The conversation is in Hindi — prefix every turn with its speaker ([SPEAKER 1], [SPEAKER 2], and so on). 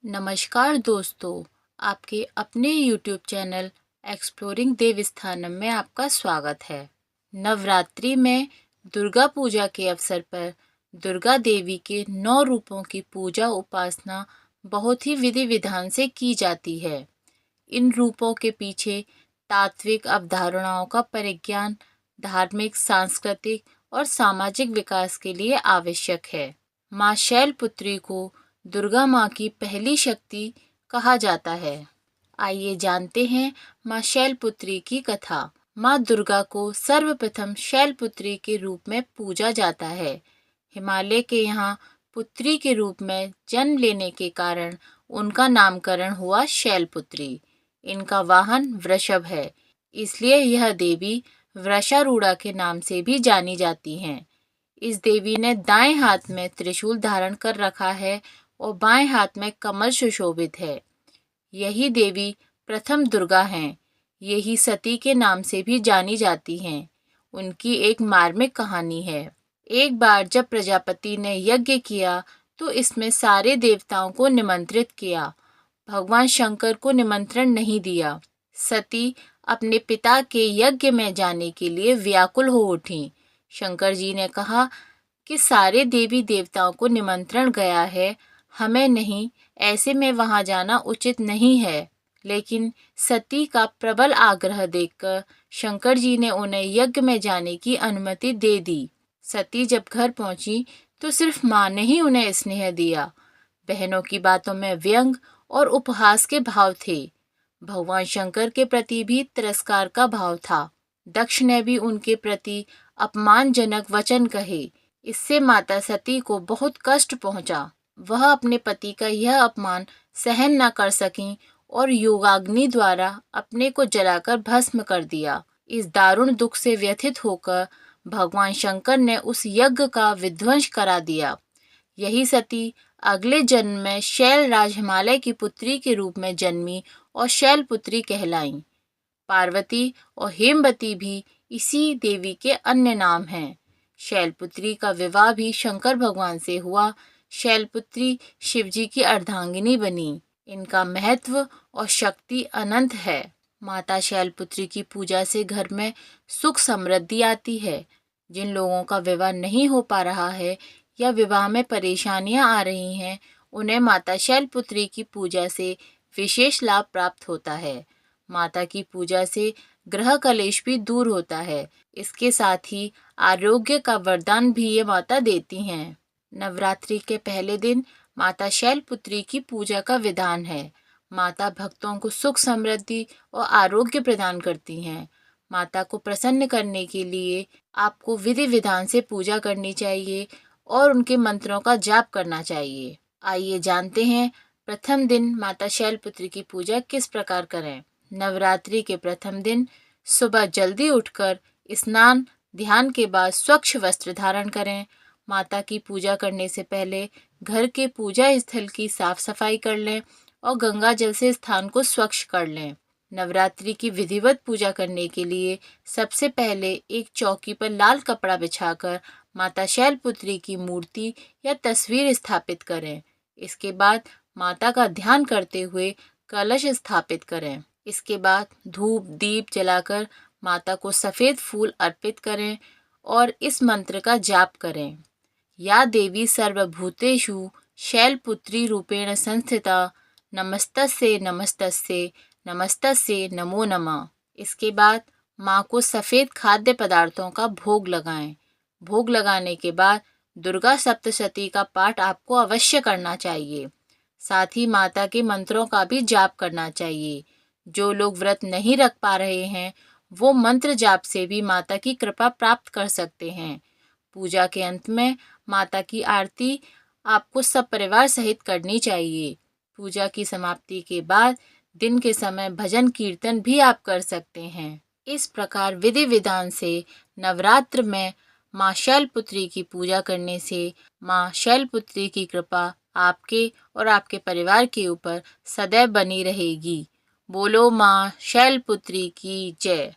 [SPEAKER 1] नमस्कार दोस्तों, आपके अपने YouTube चैनल एक्सप्लोरिंग देवस्थानम में आपका स्वागत है। नवरात्रि में दुर्गा पूजा के अवसर पर दुर्गा देवी के 9 रूपों की पूजा उपासना बहुत ही विधि विधान से की जाती है। इन रूपों के पीछे तात्विक अवधारणाओं का परिज्ञान धार्मिक, सांस्कृतिक और सामाजिक विकास के लिए आवश्यक है। माँ शैलपुत्री को दुर्गा माँ की पहली शक्ति कहा जाता है। आइए जानते हैं माँ शैलपुत्री की कथा। माँ दुर्गा को सर्वप्रथम शैलपुत्री के रूप में पूजा जाता है। हिमालय के यहाँ पुत्री के रूप में जन्म लेने के कारण उनका नामकरण हुआ शैलपुत्री। इनका वाहन वृषभ है, इसलिए यह देवी वृषारूढ़ा के नाम से भी जानी जाती हैं। इस देवी ने दाएं हाथ में त्रिशूल धारण कर रखा है और बाएं हाथ में कमल सुशोभित है। यही देवी प्रथम दुर्गा हैं। यही सती के नाम से भी जानी जाती हैं। उनकी एक मार्मिक कहानी है। एक बार जब प्रजापति ने यज्ञ किया तो इसमें सारे देवताओं को निमंत्रित किया, भगवान शंकर को निमंत्रण नहीं दिया। सती अपने पिता के यज्ञ में जाने के लिए व्याकुल हो उठी। शंकर जी ने कहा कि सारे देवी देवताओं को निमंत्रण गया है, हमें नहीं, ऐसे में वहां जाना उचित नहीं है। लेकिन सती का प्रबल आग्रह देखकर शंकर जी ने उन्हें यज्ञ में जाने की अनुमति दे दी। सती जब घर पहुंची तो सिर्फ माँ ने ही उन्हें स्नेह दिया। बहनों की बातों में व्यंग और उपहास के भाव थे। भगवान शंकर के प्रति भी तिरस्कार का भाव था। दक्ष ने भी उनके प्रति अपमानजनक वचन कहे। इससे माता सती को बहुत कष्ट पहुंचा। वह अपने पति का यह अपमान सहन न कर सकीं और योगाग्नि द्वारा अपने को जलाकर भस्म कर दिया। इस दारुण दुख से व्यथित होकर भगवान शंकर ने उस यज्ञ का विध्वंस करा दिया। यही सती अगले जन्म में शैलराज हिमालय की पुत्री के रूप में जन्मी और शैलपुत्री कहलाईं। पार्वती और हेमवती भी इसी देवी के अन्य नाम हैं। शैलपुत्री का विवाह भी शंकर भगवान से हुआ। शैलपुत्री शिवजी की अर्धांगिनी बनी। इनका महत्व और शक्ति अनंत है। माता शैलपुत्री की पूजा से घर में सुख समृद्धि आती है। जिन लोगों का विवाह नहीं हो पा रहा है या विवाह में परेशानियां आ रही हैं, उन्हें माता शैलपुत्री की पूजा से विशेष लाभ प्राप्त होता है। माता की पूजा से ग्रह कलेश भी दूर होता है। इसके साथ ही आरोग्य का वरदान भी ये माता देती हैं। नवरात्रि के पहले दिन माता शैलपुत्री की पूजा का विधान है। माता भक्तों को सुख समृद्धि और आरोग्य प्रदान करती हैं। माता को प्रसन्न करने के लिए आपको विधि विधान से पूजा करनी चाहिए और उनके मंत्रों का जाप करना चाहिए। आइए जानते हैं प्रथम दिन माता शैलपुत्री की पूजा किस प्रकार करें। नवरात्रि के प्रथम दिन सुबह जल्दी उठकर स्नान ध्यान के बाद स्वच्छ वस्त्र धारण करें। माता की पूजा करने से पहले घर के पूजा स्थल की साफ सफाई कर लें और गंगा जल से स्थान को स्वच्छ कर लें। नवरात्रि की विधिवत पूजा करने के लिए सबसे पहले एक चौकी पर लाल कपड़ा बिछाकर माता शैलपुत्री की मूर्ति या तस्वीर स्थापित करें। इसके बाद माता का ध्यान करते हुए कलश स्थापित करें। इसके बाद धूप दीप जलाकर माता को सफ़ेद फूल अर्पित करें और इस मंत्र का जाप करें। या देवी सर्वभूतेषु शैलपुत्री रूपेण संस्थिता नमस्तस्यै नमस्तस्यै नमस्तस्यै नमो नमः। इसके बाद माँ को सफ़ेद खाद्य पदार्थों का भोग लगाएं। भोग लगाने के बाद दुर्गा सप्तशती का पाठ आपको अवश्य करना चाहिए। साथ ही माता के मंत्रों का भी जाप करना चाहिए। जो लोग व्रत नहीं रख पा रहे हैं वो मंत्र जाप से भी माता की कृपा प्राप्त कर सकते हैं। पूजा के अंत में माता की आरती आपको सब परिवार सहित करनी चाहिए। पूजा की समाप्ति के बाद दिन के समय भजन कीर्तन भी आप कर सकते हैं। इस प्रकार विधि विधान से नवरात्र में माँ शैलपुत्री की पूजा करने से माँ शैलपुत्री की कृपा आपके और आपके परिवार के ऊपर सदैव बनी रहेगी। बोलो माँ शैलपुत्री की जय।